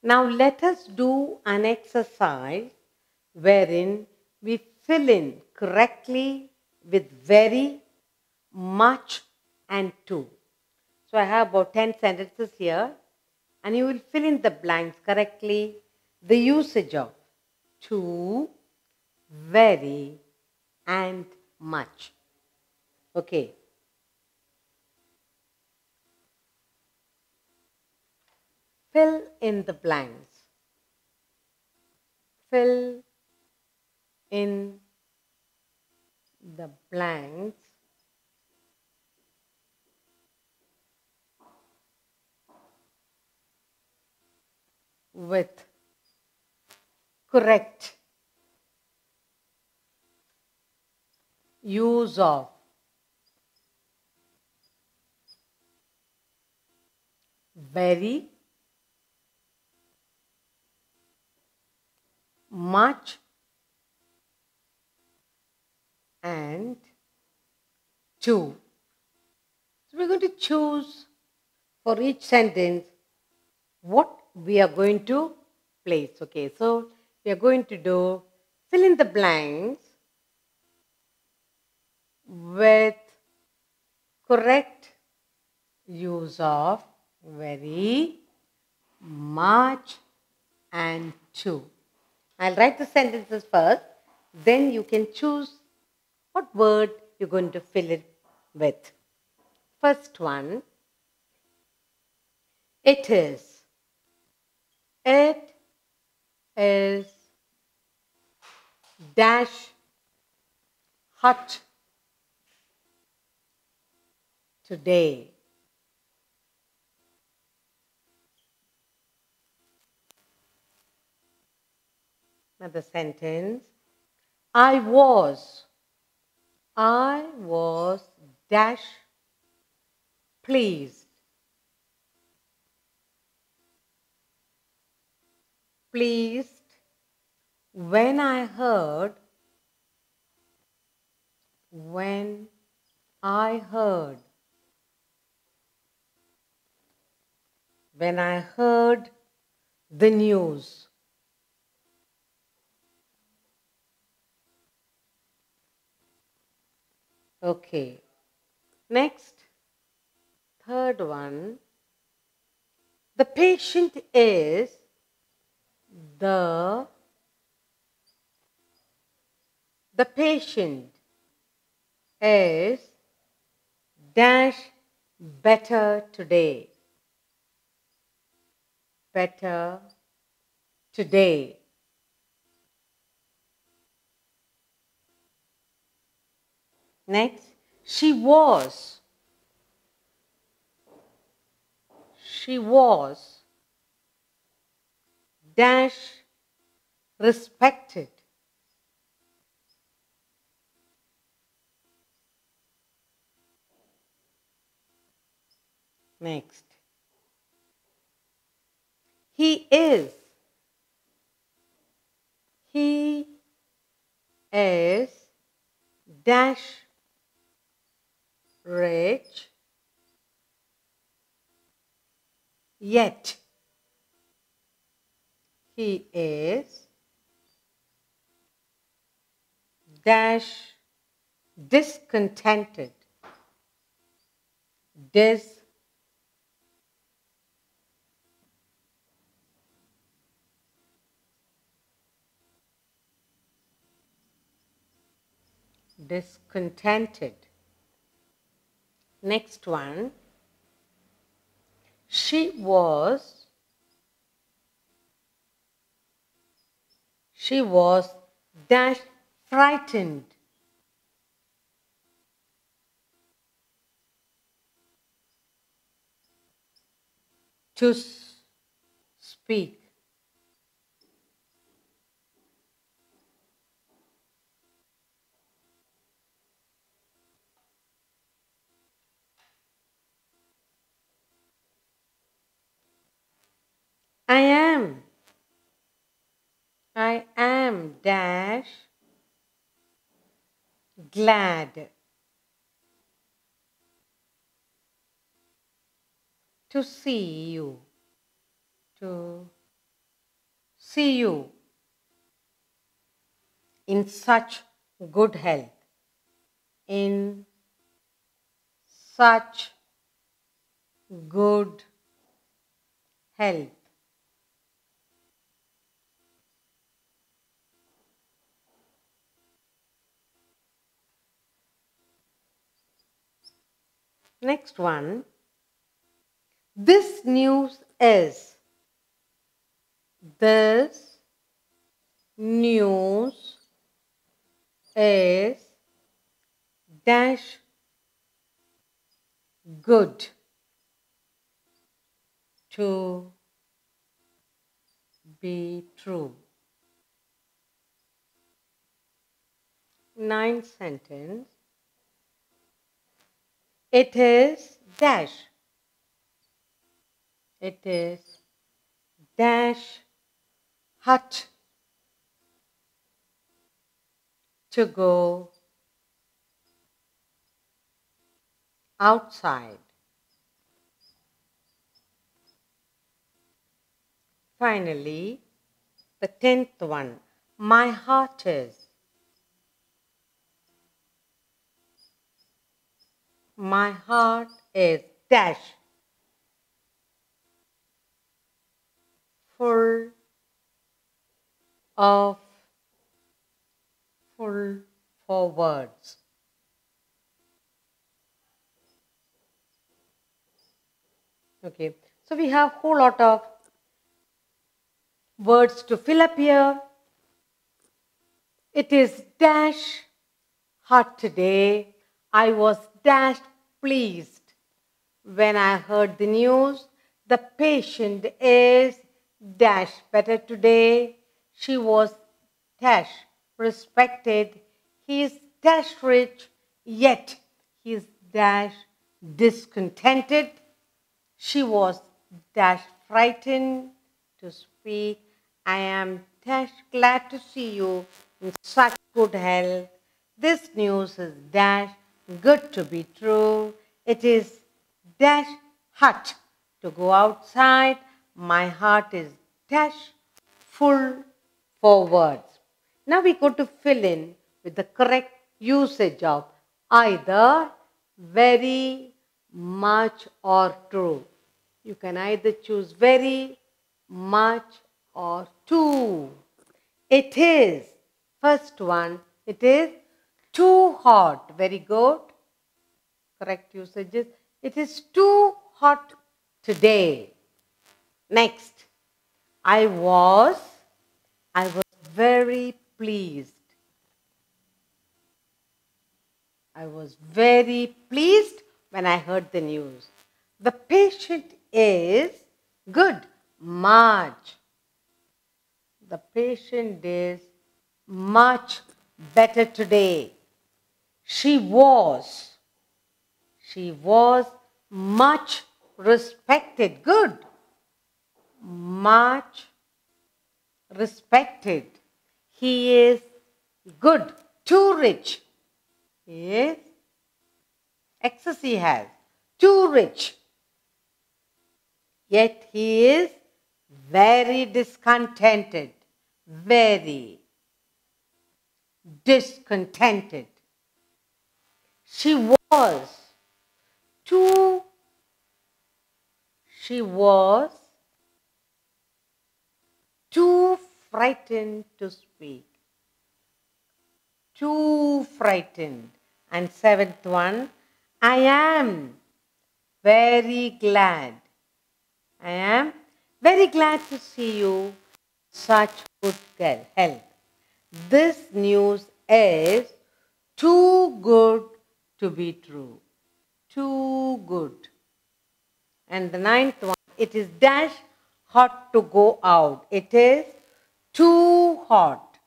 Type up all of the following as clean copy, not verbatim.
Now let us do an exercise wherein we fill in correctly with very, much and to. So I have about 10 sentences here and you will fill in the blanks correctly. The usage of to, very and much. Okay. Fill in the blanks. Fill in the blanks with correct use of very, much and to. So we're going to choose for each sentence what we are going to place. Okay, so we are going to do fill in the blanks with correct use of very, much and to. I'll write the sentences first, then you can choose what word you're going to fill it with. First one, it is. It is dash hot today. Another sentence. I was dash pleased. Pleased when I heard when I heard the news. Okay. Next, third one. The patient is the patient is dash better today. Better today. Next, she was dash respected. Next, he is dash rich yet. He is dash discontented. Discontented. Next one. She was dash frightened. To speak. I am dash glad to see you. To see you in such good health. In such good health. Next one. This news is. This news is dash good to be true. Ninth sentence. It is dash. It is dash hut to go outside. Finally, the 10th one. My heart is. My heart is dash full of full for words. Okay, so we have a whole lot of words to fill up here. It is dash hot today. I was dash pleased when I heard the news. The patient is dash better today. She was dash respected. He is dash rich, yet he is dash discontented. She was dash frightened to speak. I am dash glad to see you in such good health. This news is dash good to be true. It is dash hot to go outside. My heart is dash full for words. Now we go to fill in with the correct usage of either, very, much or true. You can either choose very, much or too. It is, first one, it is too hot. Very good. Correct usage is, it is too hot today. Next, I was very pleased. I was very pleased when I heard the news. The patient is good, much. The patient is much better today. She was much respected, good, much respected. He is good, too rich. He is, excess he has, too rich. Yet he is very discontented, very discontented. She was too frightened to speak. Too frightened. And seventh one, I am very glad. I am very glad to see you such good health. This news is too good to be true. Too good. And the ninth one, it is dash hot to go out. It is too hot.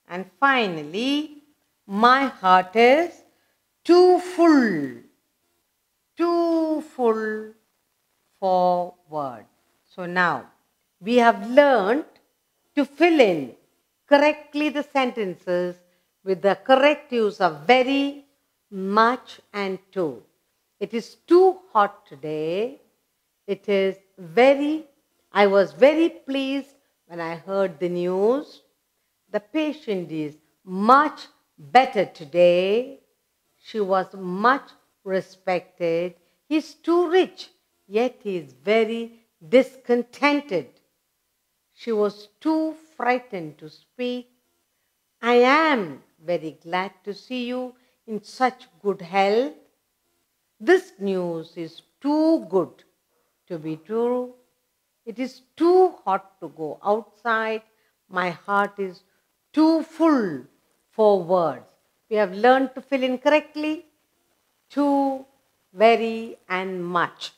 And finally, my heart is too full for word. So now, we have learned to fill in correctly the sentences with the correct use of very, much and too. It is too hot today. It is very, I was very pleased when I heard the news. The patient is much better today. She was much respected. He's too rich, yet he is very discontented. She was too frightened to speak. I am very glad to see you in such good health. This news is too good to be true. It is too hot to go outside. My heart is too full for words. We have learned to fill in correctly. Too, very, and much.